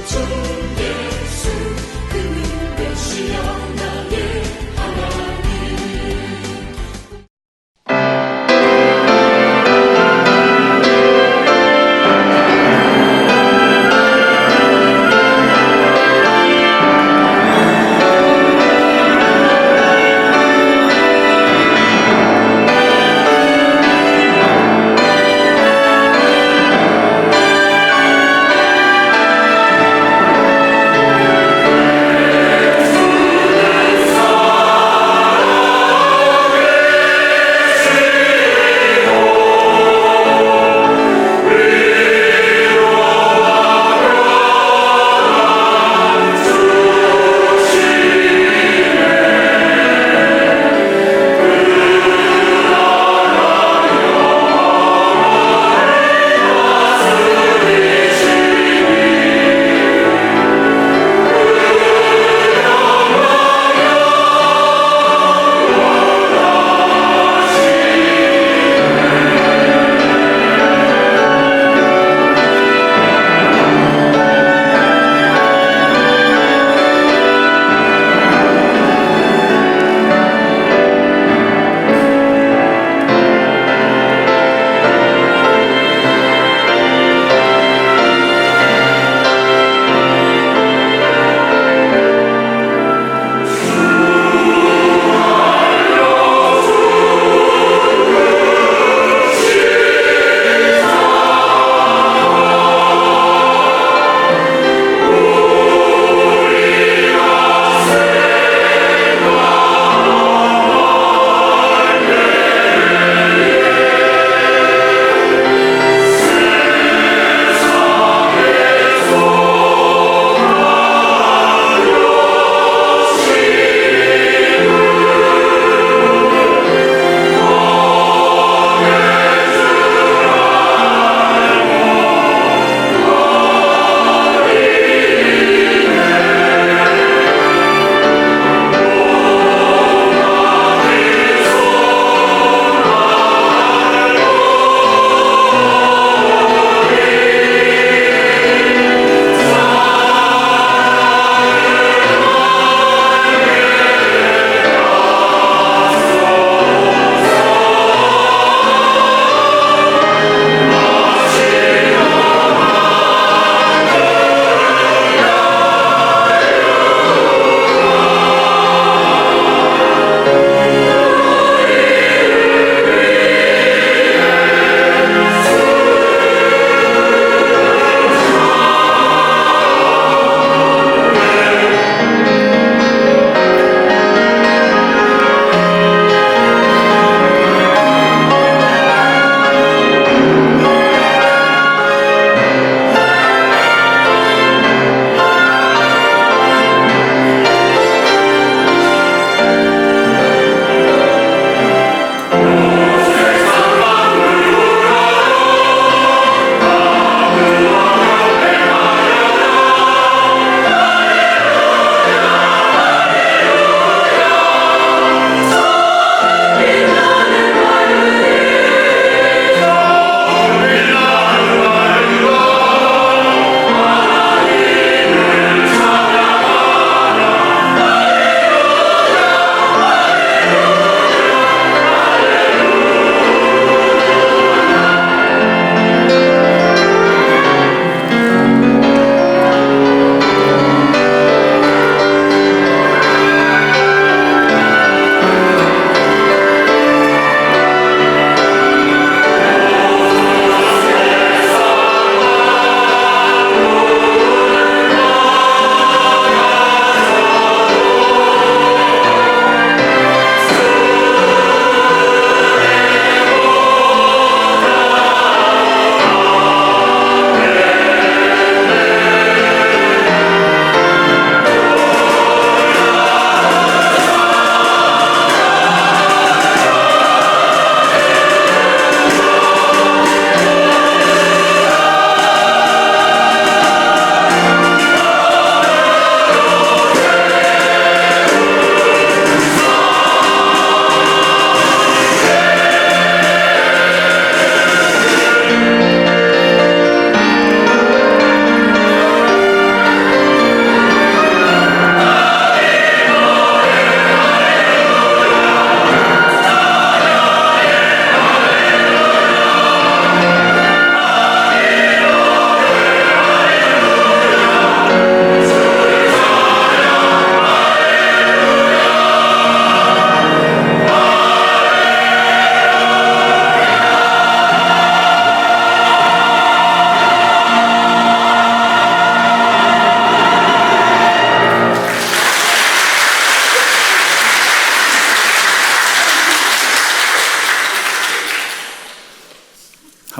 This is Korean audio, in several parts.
주 예수 그는 메시아 나의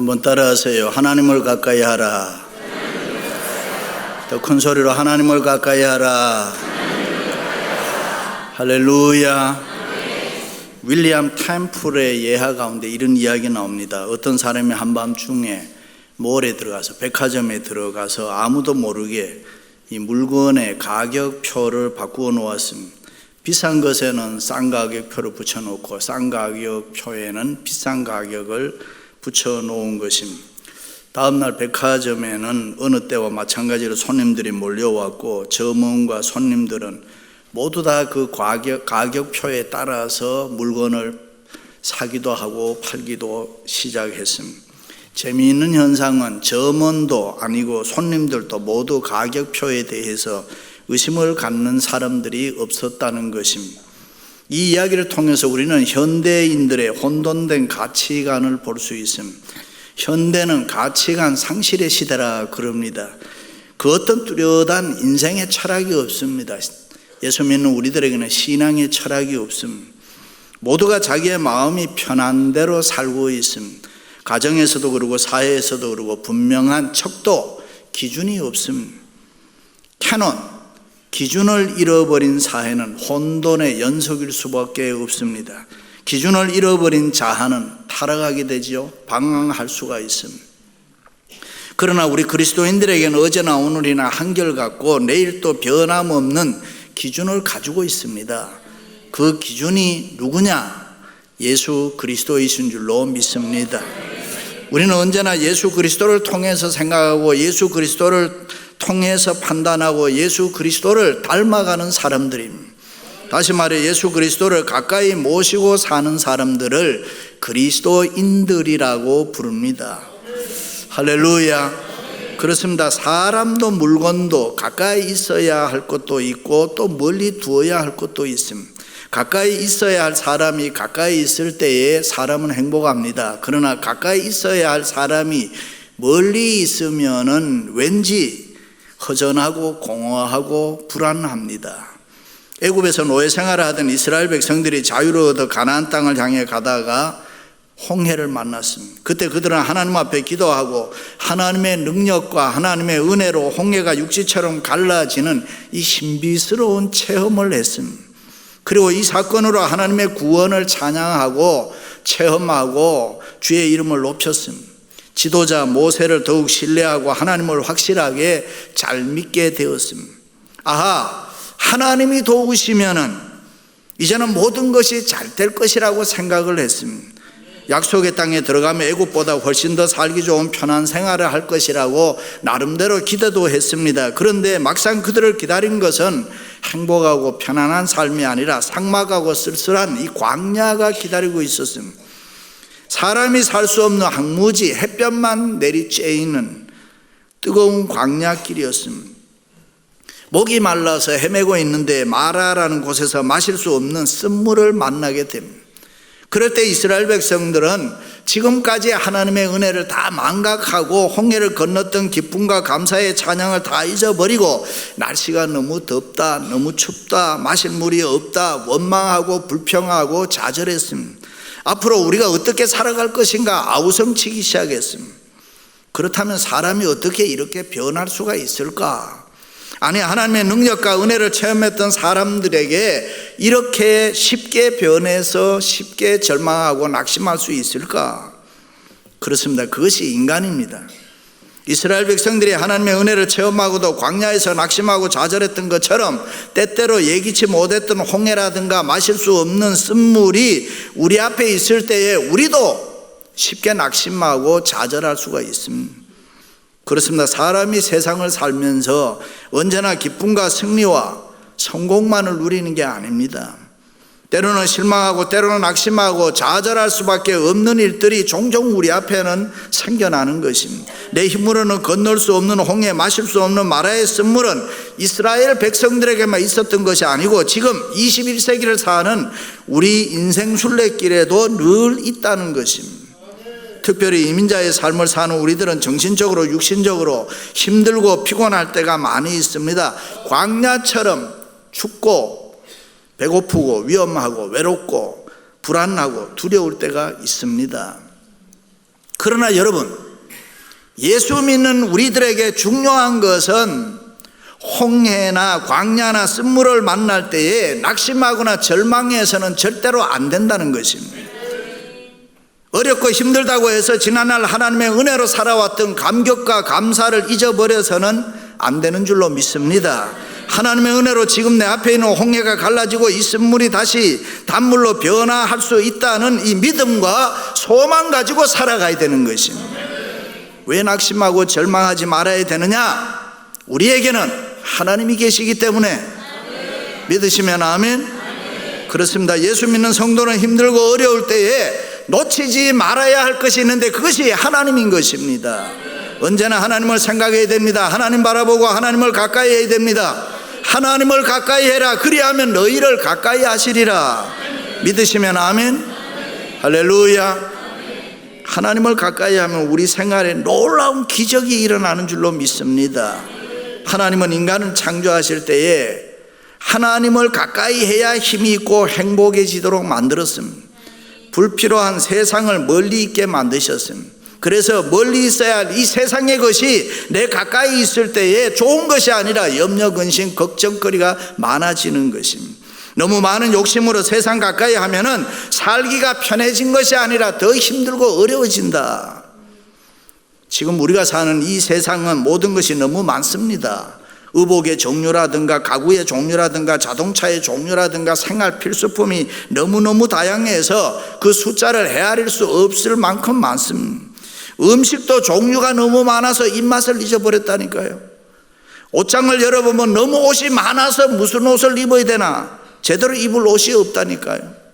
한번 따라하세요. 하나님을 가까이 하라. 더 큰 소리로 하나님을 가까이 하라. 할렐루야. 윌리엄 템플의 예화 가운데 이런 이야기 나옵니다. 어떤 사람이 한밤중에 몰에 들어가서 백화점에 들어가서 아무도 모르게 이 물건의 가격표를 바꾸어 놓았습니다. 비싼 것에는 싼 가격표를 붙여놓고 싼 가격표에는 비싼 가격을 붙여놓은 것입니다. 다음날 백화점에는 어느 때와 마찬가지로 손님들이 몰려왔고 점원과 손님들은 모두 다 그 가격표에 따라서 물건을 사기도 하고 팔기도 시작했습니다. 재미있는 현상은 점원도 아니고 손님들도 모두 가격표에 대해서 의심을 갖는 사람들이 없었다는 것입니다. 이 이야기를 통해서 우리는 현대인들의 혼돈된 가치관을 볼 수 있습니다. 현대는 가치관 상실의 시대라 그럽니다. 그 어떤 뚜렷한 인생의 철학이 없습니다. 예수 믿는 우리들에게는 신앙의 철학이 없습니다. 모두가 자기의 마음이 편한 대로 살고 있습니다. 가정에서도 그러고 사회에서도 그러고 분명한 척도, 기준이 없습니다. 캐논, 기준을 잃어버린 사회는 혼돈의 연속일 수밖에 없습니다. 기준을 잃어버린 자아는 타락하게 되지요. 방황할 수가 있습니다. 그러나 우리 그리스도인들에게는 어제나 오늘이나 한결같고 내일 또 변함없는 기준을 가지고 있습니다. 그 기준이 누구냐? 예수 그리스도이신 줄로 믿습니다. 우리는 언제나 예수 그리스도를 통해서 생각하고 예수 그리스도를 통해서 판단하고 예수 그리스도를 닮아가는 사람들입니다. 다시 말해 예수 그리스도를 가까이 모시고 사는 사람들을 그리스도인들이라고 부릅니다. 할렐루야. 그렇습니다. 사람도 물건도 가까이 있어야 할 것도 있고 또 멀리 두어야 할 것도 있습니다. 가까이 있어야 할 사람이 가까이 있을 때에 사람은 행복합니다. 그러나 가까이 있어야 할 사람이 멀리 있으면은 왠지 허전하고 공허하고 불안합니다. 애굽에서 노예 생활을 하던 이스라엘 백성들이 자유를 얻어 가나안 땅을 향해 가다가 홍해를 만났습니다. 그때 그들은 하나님 앞에 기도하고 하나님의 능력과 하나님의 은혜로 홍해가 육지처럼 갈라지는 이 신비스러운 체험을 했습니다. 그리고 이 사건으로 하나님의 구원을 찬양하고 체험하고 주의 이름을 높였습니다. 지도자 모세를 더욱 신뢰하고 하나님을 확실하게 잘 믿게 되었습니다. 아하, 하나님이 도우시면은 이제는 모든 것이 잘 될 것이라고 생각을 했습니다. 약속의 땅에 들어가면 애굽보다 훨씬 더 살기 좋은 편한 생활을 할 것이라고 나름대로 기대도 했습니다. 그런데 막상 그들을 기다린 것은 행복하고 편안한 삶이 아니라 삭막하고 쓸쓸한 이 광야가 기다리고 있었습니다. 사람이 살 수 없는 황무지, 햇볕만 내리쬐이는 뜨거운 광야길이었습니다. 목이 말라서 헤매고 있는데 마라라는 곳에서 마실 수 없는 쓴물을 만나게 됩니다. 그럴 때 이스라엘 백성들은 지금까지 하나님의 은혜를 다 망각하고 홍해를 건넜던 기쁨과 감사의 찬양을 다 잊어버리고 날씨가 너무 덥다, 너무 춥다, 마실 물이 없다, 원망하고 불평하고 좌절했습니다. 앞으로 우리가 어떻게 살아갈 것인가 아우성치기 시작했습니다. 그렇다면 사람이 어떻게 이렇게 변할 수가 있을까? 아니, 하나님의 능력과 은혜를 체험했던 사람들에게 이렇게 쉽게 변해서 쉽게 절망하고 낙심할 수 있을까? 그렇습니다. 그것이 인간입니다. 이스라엘 백성들이 하나님의 은혜를 체험하고도 광야에서 낙심하고 좌절했던 것처럼 때때로 예기치 못했던 홍해라든가 마실 수 없는 쓴물이 우리 앞에 있을 때에 우리도 쉽게 낙심하고 좌절할 수가 있습니다. 그렇습니다. 사람이 세상을 살면서 언제나 기쁨과 승리와 성공만을 누리는 게 아닙니다. 때로는 실망하고 때로는 낙심하고 좌절할 수밖에 없는 일들이 종종 우리 앞에는 생겨나는 것입니다. 내 힘으로는 건널 수 없는 홍해, 마실 수 없는 마라의 쓴물은 이스라엘 백성들에게만 있었던 것이 아니고 지금 21세기를 사는 우리 인생 순례길에도 늘 있다는 것입니다. 특별히 이민자의 삶을 사는 우리들은 정신적으로 육신적으로 힘들고 피곤할 때가 많이 있습니다. 광야처럼 춥고 배고프고 위험하고 외롭고 불안하고 두려울 때가 있습니다. 그러나 여러분, 예수 믿는 우리들에게 중요한 것은 홍해나 광야나 쓴물을 만날 때에 낙심하거나 절망해서는 절대로 안 된다는 것입니다. 어렵고 힘들다고 해서 지난날 하나님의 은혜로 살아왔던 감격과 감사를 잊어버려서는 안 되는 줄로 믿습니다. 하나님의 은혜로 지금 내 앞에 있는 홍해가 갈라지고 이 쓴물이 다시 단물로 변화할 수 있다는 이 믿음과 소망 가지고 살아가야 되는 것입니다. 왜 낙심하고 절망하지 말아야 되느냐? 우리에게는 하나님이 계시기 때문에. 믿으시면 아멘. 그렇습니다. 예수 믿는 성도는 힘들고 어려울 때에 놓치지 말아야 할 것이 있는데 그것이 하나님인 것입니다. 언제나 하나님을 생각해야 됩니다. 하나님 바라보고 하나님을 가까이 해야 됩니다. 하나님을 가까이 해라. 그리하면 너희를 가까이 하시리라. 믿으시면 아멘. 할렐루야. 하나님을 가까이 하면 우리 생활에 놀라운 기적이 일어나는 줄로 믿습니다. 하나님은 인간을 창조하실 때에 하나님을 가까이 해야 힘이 있고 행복해지도록 만들었습니다. 불필요한 세상을 멀리 있게 만드셨습니다. 그래서 멀리 있어야 할 이 세상의 것이 내 가까이 있을 때에 좋은 것이 아니라 염려, 근심, 걱정거리가 많아지는 것입니다. 너무 많은 욕심으로 세상 가까이 하면은 살기가 편해진 것이 아니라 더 힘들고 어려워진다. 지금 우리가 사는 이 세상은 모든 것이 너무 많습니다. 의복의 종류라든가 가구의 종류라든가 자동차의 종류라든가 생활 필수품이 너무너무 다양해서 그 숫자를 헤아릴 수 없을 만큼 많습니다. 음식도 종류가 너무 많아서 입맛을 잊어버렸다니까요. 옷장을 열어보면 너무 옷이 많아서 무슨 옷을 입어야 되나 제대로 입을 옷이 없다니까요.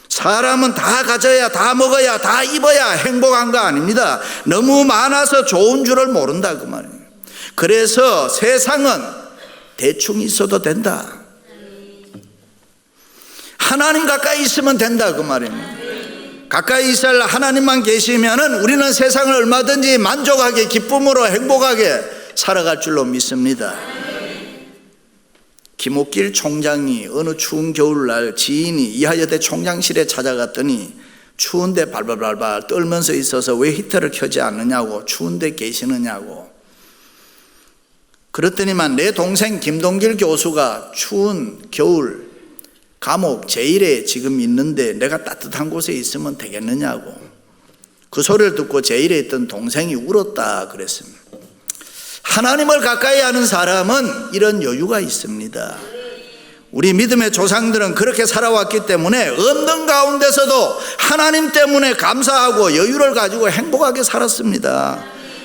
사람은 다 가져야, 다 먹어야, 다 입어야 행복한 거 아닙니다. 너무 많아서 좋은 줄을 모른다 그 말이에요. 그래서 세상은 대충 있어도 된다. 하나님 가까이 있으면 된다 그 말입니다. 가까이 있을 하나님만 계시면은 우리는 세상을 얼마든지 만족하게, 기쁨으로 행복하게 살아갈 줄로 믿습니다. 김옥길 총장이 어느 추운 겨울날 지인이 이하여대 총장실에 찾아갔더니 추운데 발발발발 떨면서 있어서 왜 히터를 켜지 않느냐고, 추운데 계시느냐고. 그랬더니만 내 동생 김동길 교수가 추운 겨울 감옥 제1에 지금 있는데 내가 따뜻한 곳에 있으면 되겠느냐고. 그 소리를 듣고 제1에 있던 동생이 울었다 그랬습니다. 하나님을 가까이 하는 사람은 이런 여유가 있습니다. 우리 믿음의 조상들은 그렇게 살아왔기 때문에 없는 가운데서도 하나님 때문에 감사하고 여유를 가지고 행복하게 살았습니다.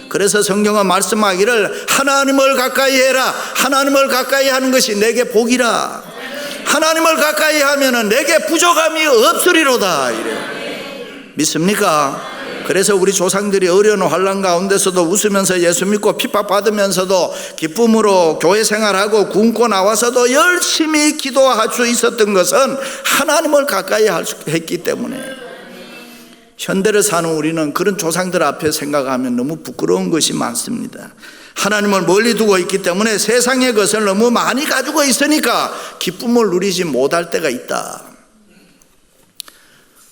그래서 성경은 말씀하기를 하나님을 가까이 해라. 하나님을 가까이 하는 것이 내게 복이라. 하나님을 가까이 하면은 내게 부족함이 없으리로다 이래요. 믿습니까? 그래서 우리 조상들이 어려운 환난 가운데서도 웃으면서 예수 믿고 핍박받으면서도 기쁨으로 교회 생활하고 굶고 나와서도 열심히 기도할 수 있었던 것은 하나님을 가까이 했기 때문에. 현대를 사는 우리는 그런 조상들 앞에 생각하면 너무 부끄러운 것이 많습니다. 하나님을 멀리 두고 있기 때문에 세상의 것을 너무 많이 가지고 있으니까 기쁨을 누리지 못할 때가 있다.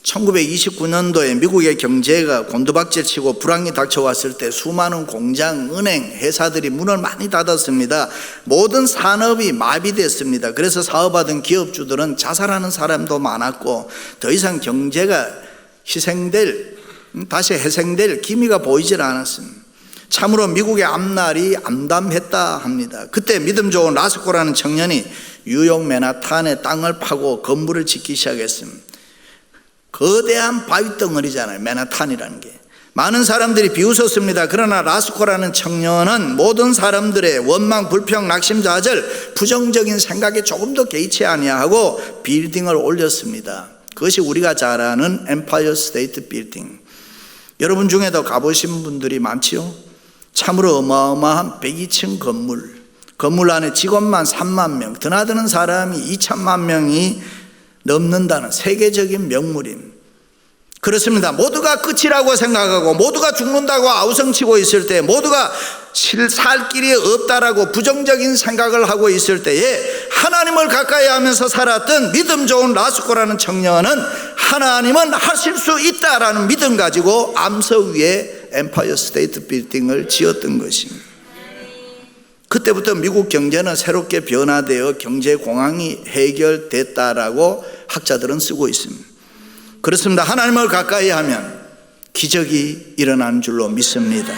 1929년도에 미국의 경제가 곤두박질치고 불황이 닥쳐왔을 때 수많은 공장, 은행, 회사들이 문을 많이 닫았습니다. 모든 산업이 마비됐습니다. 그래서 사업하던 기업주들은 자살하는 사람도 많았고 더 이상 경제가 다시 회생될 기미가 보이질 않았습니다. 참으로 미국의 앞날이 암담했다 합니다. 그때 믿음 좋은 라스코라는 청년이 뉴욕 맨하탄에 땅을 파고 건물을 짓기 시작했습니다. 거대한 바위덩어리잖아요, 맨하탄이라는 게. 많은 사람들이 비웃었습니다. 그러나 라스코라는 청년은 모든 사람들의 원망, 불평, 낙심, 좌절, 부정적인 생각에 조금도 개의치 아니하고 빌딩을 올렸습니다. 그것이 우리가 잘 아는 엠파이어 스테이트 빌딩. 여러분 중에도 가보신 분들이 많지요? 참으로 어마어마한 102층 건물 안에 직원만 3만 명, 드나드는 사람이 2천만 명이 넘는다는 세계적인 명물임. 그렇습니다. 모두가 끝이라고 생각하고 모두가 죽는다고 아우성치고 있을 때, 모두가 살 길이 없다라고 부정적인 생각을 하고 있을 때에 하나님을 가까이 하면서 살았던 믿음 좋은 라스코라는 청년은 하나님은 하실 수 있다라는 믿음 가지고 암석 위에 엠파이어 스테이트 빌딩을 지었던 것입니다. 그때부터 미국 경제는 새롭게 변화되어 경제공황이 해결됐다라고 학자들은 쓰고 있습니다. 그렇습니다. 하나님을 가까이 하면 기적이 일어나는 줄로 믿습니다.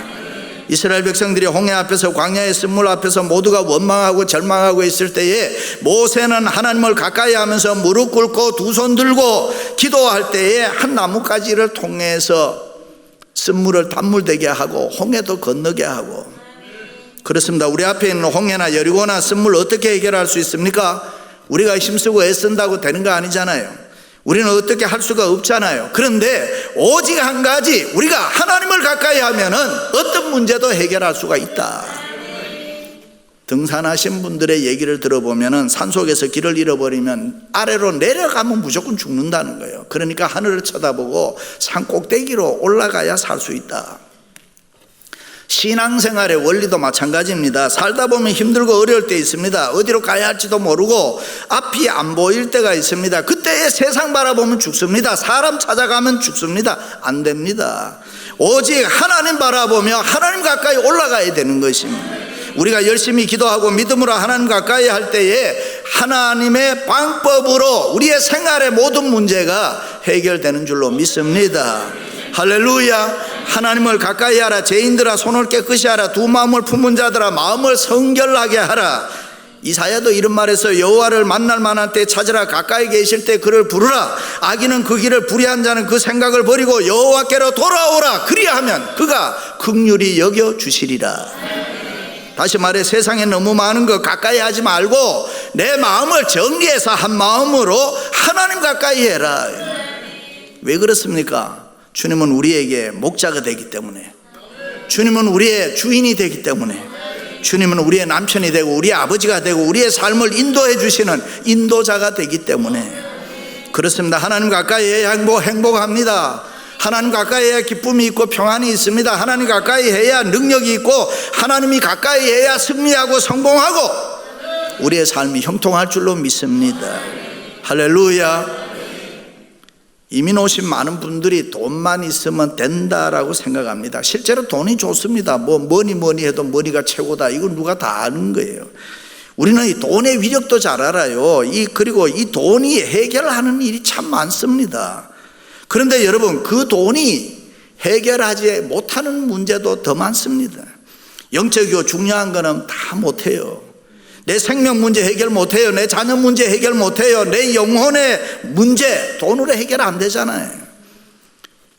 이스라엘 백성들이 홍해 앞에서 광야의 쓴물 앞에서 모두가 원망하고 절망하고 있을 때에 모세는 하나님을 가까이 하면서 무릎 꿇고 두 손 들고 기도할 때에 한 나뭇가지를 통해서 쓴물을 단물되게 하고 홍해도 건너게 하고, 그렇습니다. 우리 앞에 있는 홍해나 여리고나 쓴물 어떻게 해결할 수 있습니까? 우리가 힘쓰고 애쓴다고 되는 거 아니잖아요. 우리는 어떻게 할 수가 없잖아요. 그런데 오직 한 가지, 우리가 하나님을 가까이 하면은 어떤 문제도 해결할 수가 있다. 등산하신 분들의 얘기를 들어보면은 산속에서 길을 잃어버리면 아래로 내려가면 무조건 죽는다는 거예요. 그러니까 하늘을 쳐다보고 산 꼭대기로 올라가야 살 수 있다. 신앙생활의 원리도 마찬가지입니다. 살다 보면 힘들고 어려울 때 있습니다. 어디로 가야 할지도 모르고 앞이 안 보일 때가 있습니다. 그때에 세상 바라보면 죽습니다. 사람 찾아가면 죽습니다. 안 됩니다. 오직 하나님 바라보며 하나님 가까이 올라가야 되는 것입니다. 우리가 열심히 기도하고 믿음으로 하나님 가까이 할 때에 하나님의 방법으로 우리의 생활의 모든 문제가 해결되는 줄로 믿습니다. 할렐루야. 하나님을 가까이 하라. 죄인들아 손을 깨끗이 하라. 두 마음을 품은 자들아 마음을 성결하게 하라. 이사야도 이런 말에서 여호와를 만날 만한 때 찾으라. 가까이 계실 때 그를 부르라. 악인은 그 길을 불의한 자는 그 생각을 버리고 여호와께로 돌아오라. 그리하면 그가 긍휼히 여겨 주시리라. 다시 말해 세상에 너무 많은 거 가까이 하지 말고 내 마음을 정리해서 한 마음으로 하나님 가까이 해라. 왜 그렇습니까? 주님은 우리에게 목자가 되기 때문에, 주님은 우리의 주인이 되기 때문에, 주님은 우리의 남편이 되고 우리의 아버지가 되고 우리의 삶을 인도해 주시는 인도자가 되기 때문에 그렇습니다. 하나님 가까이 해야 행복합니다. 하나님 가까이 해야 기쁨이 있고 평안이 있습니다. 하나님 가까이 해야 능력이 있고 하나님이 가까이 해야 승리하고 성공하고 우리의 삶이 형통할 줄로 믿습니다. 할렐루야. 이민 오신 많은 분들이 돈만 있으면 된다라고 생각합니다. 실제로 돈이 좋습니다. 뭐니 해도 머니가 최고다. 이건 누가 다 아는 거예요. 우리는 이 돈의 위력도 잘 알아요. 그리고 이 돈이 해결하는 일이 참 많습니다. 그런데 여러분, 그 돈이 해결하지 못하는 문제도 더 많습니다. 영적이고 중요한 거는 다 못해요. 내 생명 문제 해결 못해요. 내 자녀 문제 해결 못해요. 내 영혼의 문제 돈으로 해결 안 되잖아요.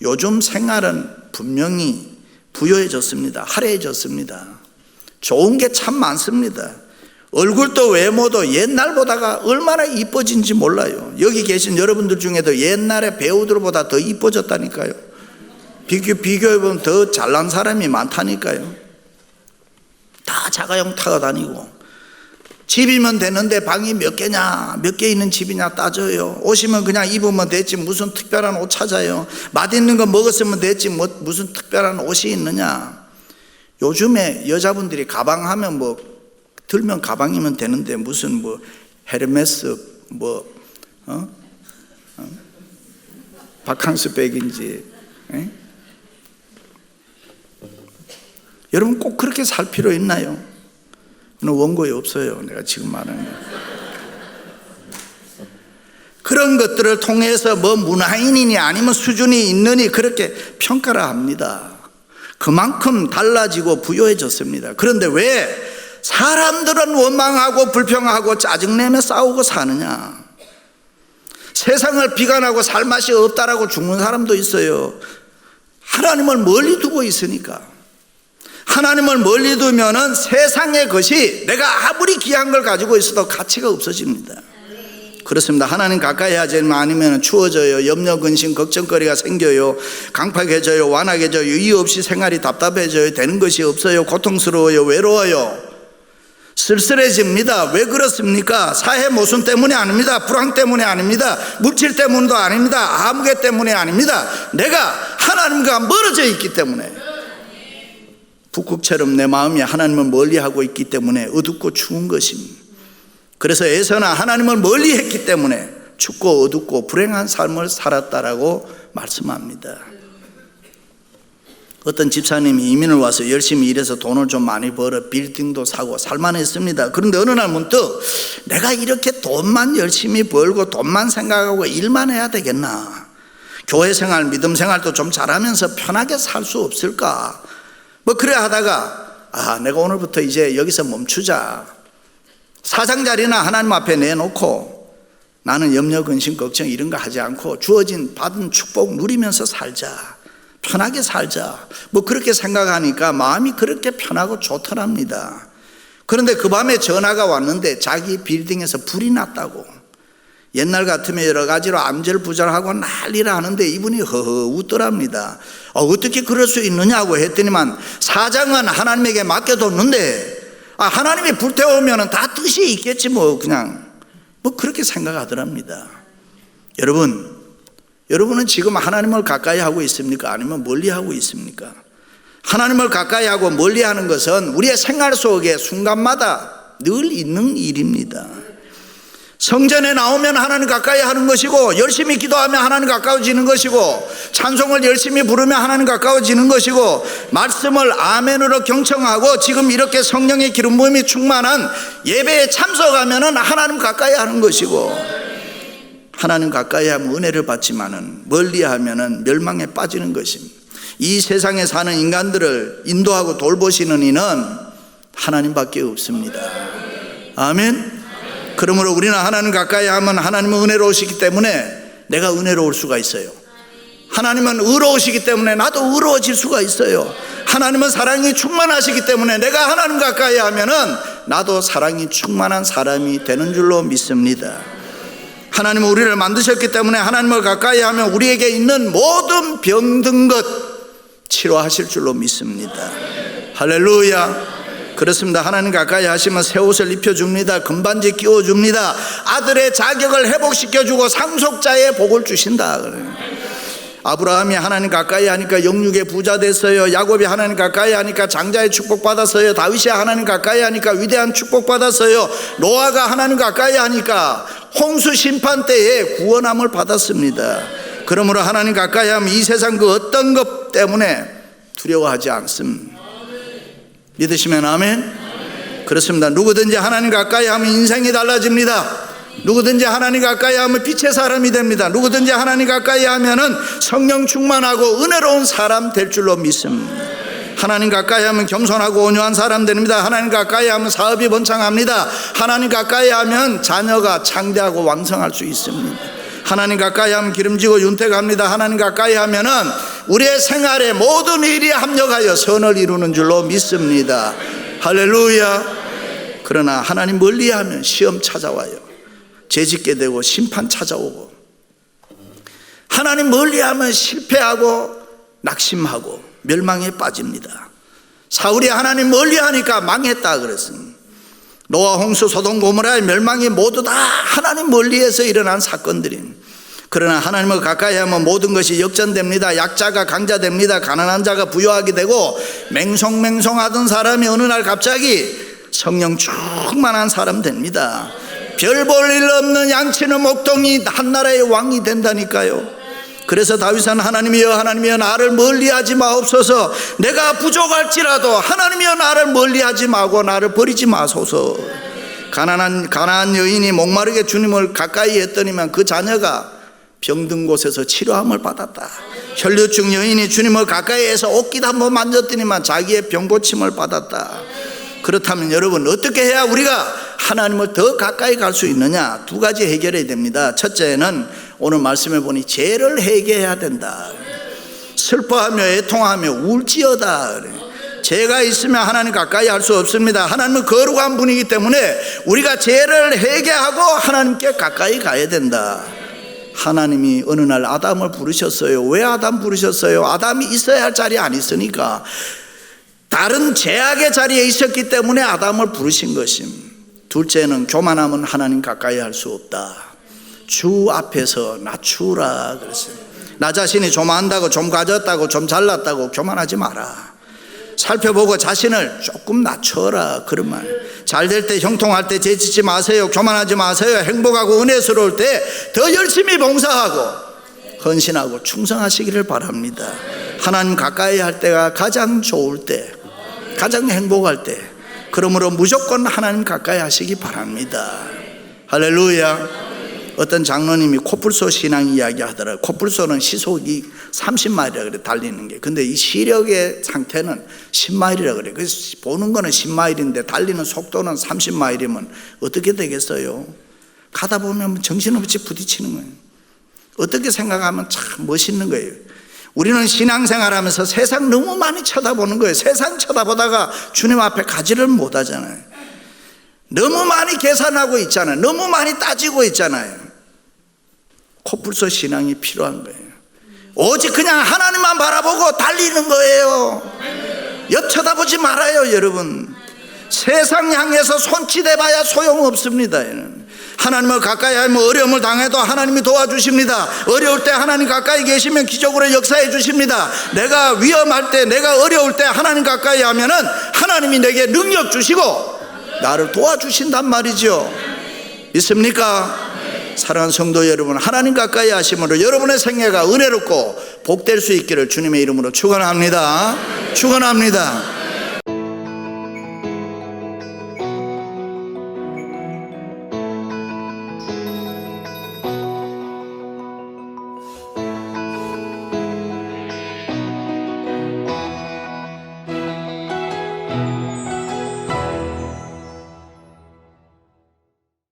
요즘 생활은 분명히 부유해졌습니다. 화려해졌습니다. 좋은 게 참 많습니다. 얼굴도 외모도 옛날보다가 얼마나 이뻐진지 몰라요. 여기 계신 여러분들 중에도 옛날에 배우들보다 더 이뻐졌다니까요. 비교해보면 더 잘난 사람이 많다니까요. 다 자가용 타고 다니고, 집이면 되는데 방이 몇 개냐, 몇 개 있는 집이냐 따져요. 오시면 그냥 입으면 됐지 무슨 특별한 옷 찾아요. 맛있는 거 먹었으면 됐지 무슨 특별한 옷이 있느냐. 요즘에 여자분들이 가방 하면 들면 가방이면 되는데 무슨 헤르메스 바캉스 백인지. 여러분 꼭 그렇게 살 필요 있나요? 원고에 없어요. 내가 지금 말하는 거. 그런 것들을 통해서 문화인이니 아니면 수준이 있느니 그렇게 평가를 합니다. 그만큼 달라지고 부유해졌습니다. 그런데 왜 사람들은 원망하고 불평하고 짜증내며 싸우고 사느냐? 세상을 비관하고 살 맛이 없다라고 죽는 사람도 있어요. 하나님을 멀리 두고 있으니까. 하나님을 멀리 두면은 세상의 것이 내가 아무리 귀한 걸 가지고 있어도 가치가 없어집니다. 그렇습니다. 하나님 가까이 하지 않으면 추워져요. 염려, 근심, 걱정거리가 생겨요. 강팍해져요. 완악해져요. 이유 없이 생활이 답답해져요. 되는 것이 없어요. 고통스러워요. 외로워요. 쓸쓸해집니다. 왜 그렇습니까? 사회 모순 때문이 아닙니다. 불황 때문이 아닙니다. 물질 때문도 아닙니다. 아무개 때문이 아닙니다. 내가 하나님과 멀어져 있기 때문에, 북극처럼 내 마음이 하나님을 멀리하고 있기 때문에 어둡고 추운 것입니다. 그래서 에서는 하나님을 멀리했기 때문에 춥고 어둡고 불행한 삶을 살았다라고 말씀합니다. 어떤 집사님이 이민을 와서 열심히 일해서 돈을 좀 많이 벌어 빌딩도 사고 살만했습니다. 그런데 어느 날 문득 내가 이렇게 돈만 열심히 벌고 돈만 생각하고 일만 해야 되겠나? 교회 생활, 믿음 생활도 좀 잘하면서 편하게 살 수 없을까? 뭐 그래 하다가 내가 오늘부터 이제 여기서 멈추자. 사장 자리나 하나님 앞에 내놓고 나는 염려, 근심, 걱정 이런 거 하지 않고 주어진 받은 축복 누리면서 살자. 편하게 살자. 뭐 그렇게 생각하니까 마음이 그렇게 편하고 좋더랍니다. 그런데 그 밤에 전화가 왔는데 자기 빌딩에서 불이 났다고. 옛날 같으면 여러 가지로 암절부절하고 난리를 하는데 이분이 허허 웃더랍니다. 어떻게 그럴 수 있느냐고 했더니만 사장은 하나님에게 맡겨뒀는데 하나님이 불태우면 다 뜻이 있겠지 뭐 그냥 뭐 그렇게 생각하더랍니다. 여러분은 지금 하나님을 가까이 하고 있습니까? 아니면 멀리 하고 있습니까? 하나님을 가까이 하고 멀리 하는 것은 우리의 생활 속에 순간마다 늘 있는 일입니다. 성전에 나오면 하나님 가까이 하는 것이고, 열심히 기도하면 하나님 가까워지는 것이고, 찬송을 열심히 부르면 하나님 가까워지는 것이고, 말씀을 아멘으로 경청하고 지금 이렇게 성령의 기름 부음이 충만한 예배에 참석하면 하나님 가까이 하는 것이고, 하나님 가까이 하면 은혜를 받지만은 멀리 하면은 멸망에 빠지는 것입니다. 이 세상에 사는 인간들을 인도하고 돌보시는 이는 하나님밖에 없습니다. 아멘. 그러므로 우리는 하나님 가까이 하면 하나님은 은혜로우시기 때문에 내가 은혜로울 수가 있어요. 하나님은 의로우시기 때문에 나도 의로워질 수가 있어요. 하나님은 사랑이 충만하시기 때문에 내가 하나님 가까이 하면은 나도 사랑이 충만한 사람이 되는 줄로 믿습니다. 하나님은 우리를 만드셨기 때문에 하나님을 가까이 하면 우리에게 있는 모든 병든 것 치료하실 줄로 믿습니다. 할렐루야. 그렇습니다. 하나님 가까이 하시면 새 옷을 입혀줍니다. 금반지 끼워줍니다. 아들의 자격을 회복시켜주고 상속자의 복을 주신다. 아브라함이 하나님 가까이 하니까 영육의 부자 됐어요. 야곱이 하나님 가까이 하니까 장자의 축복 받았어요. 다윗이 하나님 가까이 하니까 위대한 축복 받았어요. 노아가 하나님 가까이 하니까 홍수 심판 때에 구원함을 받았습니다. 그러므로 하나님 가까이 하면 이 세상 그 어떤 것 때문에 두려워하지 않습니다. 믿으시면 아멘. 그렇습니다. 누구든지 하나님 가까이 하면 인생이 달라집니다. 누구든지 하나님 가까이 하면 빛의 사람이 됩니다. 누구든지 하나님 가까이 하면은 성령 충만하고 은혜로운 사람 될 줄로 믿습니다. 하나님 가까이 하면 겸손하고 온유한 사람 됩니다. 하나님 가까이 하면 사업이 번창합니다. 하나님 가까이 하면 자녀가 창대하고 왕성할 수 있습니다. 하나님 가까이 하면 기름지고 윤택합니다. 하나님 가까이 하면은 우리의 생활의 모든 일이 합력하여 선을 이루는 줄로 믿습니다. 할렐루야. 그러나 하나님 멀리하면 시험 찾아와요. 죄짓게 되고 심판 찾아오고, 하나님 멀리하면 실패하고 낙심하고 멸망에 빠집니다. 사울이 하나님 멀리하니까 망했다 그랬습니다. 노아, 홍수, 소돔, 고모라의 멸망이 모두 다 하나님 멀리에서 일어난 사건들입니다. 그러나 하나님을 가까이 하면 모든 것이 역전됩니다. 약자가 강자됩니다. 가난한 자가 부유하게 되고, 맹송맹송하던 사람이 어느 날 갑자기 성령 충만한 사람 됩니다. 별 볼 일 없는 양치는 목동이 한 나라의 왕이 된다니까요. 그래서 다윗은 하나님이여 하나님이여 나를 멀리하지 마옵소서. 내가 부족할지라도 하나님이여 나를 멀리하지 마고 나를 버리지 마소서. 가난한 여인이 목마르게 주님을 가까이 했더니만 그 자녀가 병든 곳에서 치료함을 받았다. 혈류증 여인이 주님을 가까이 해서 옷깃 한번 만졌더니만 자기의 병 고침을 받았다. 그렇다면 여러분, 어떻게 해야 우리가 하나님을 더 가까이 갈 수 있느냐? 두 가지 해결해야 됩니다. 첫째는 오늘 말씀해 보니 죄를 해결해야 된다. 슬퍼하며 애통하며 울지어다. 죄가 있으면 하나님 가까이 할 수 없습니다. 하나님은 거룩한 분이기 때문에 우리가 죄를 회개하고 하나님께 가까이 가야 된다. 하나님이 어느 날 아담을 부르셨어요. 왜 아담 부르셨어요? 아담이 있어야 할 자리에 안 있으니까 다른 죄악의 자리에 있었기 때문에 아담을 부르신 것입니다. 둘째는 교만하면 하나님 가까이 할 수 없다. 주 앞에서 낮추라 그랬어요. 나 자신이 좀 안다고, 좀 가졌다고, 좀 잘났다고 교만하지 마라. 살펴보고 자신을 조금 낮춰라. 그런 말. 잘 될 때, 형통할 때 재짓지 마세요. 교만하지 마세요. 행복하고 은혜스러울 때 더 열심히 봉사하고 헌신하고 충성하시기를 바랍니다. 하나님 가까이 할 때가 가장 좋을 때, 가장 행복할 때, 그러므로 무조건 하나님 가까이 하시기 바랍니다. 할렐루야. 어떤 장로님이 코뿔소 신앙 이야기 하더라고요. 코뿔소는 시속이 30마일이라 그래, 달리는 게. 근데 이 시력의 상태는 10마일이라 그래. 그래서 보는 거는 10마일인데 달리는 속도는 30마일이면 어떻게 되겠어요? 가다 보면 정신없이 부딪히는 거예요. 어떻게 생각하면 참 멋있는 거예요. 우리는 신앙생활 하면서 세상 너무 많이 쳐다보는 거예요. 세상 쳐다보다가 주님 앞에 가지를 못하잖아요. 너무 많이 계산하고 있잖아요. 너무 많이 따지고 있잖아요. 코뿔소 신앙이 필요한 거예요. 오직 그냥 하나님만 바라보고 달리는 거예요. 옆 쳐다보지 말아요, 여러분. 세상 향해서 손짓해봐야 소용없습니다. 하나님을 가까이 하면 어려움을 당해도 하나님이 도와주십니다. 어려울 때 하나님 가까이 계시면 기적으로 역사해 주십니다. 내가 위험할 때, 내가 어려울 때 하나님 가까이 하면은 하나님이 내게 능력 주시고 나를 도와주신단 말이죠. 믿습니까? 사랑하는 성도 여러분, 하나님 가까이 하심으로 여러분의 생애가 은혜롭고 복될 수 있기를 주님의 이름으로 축원합니다. 축원합니다.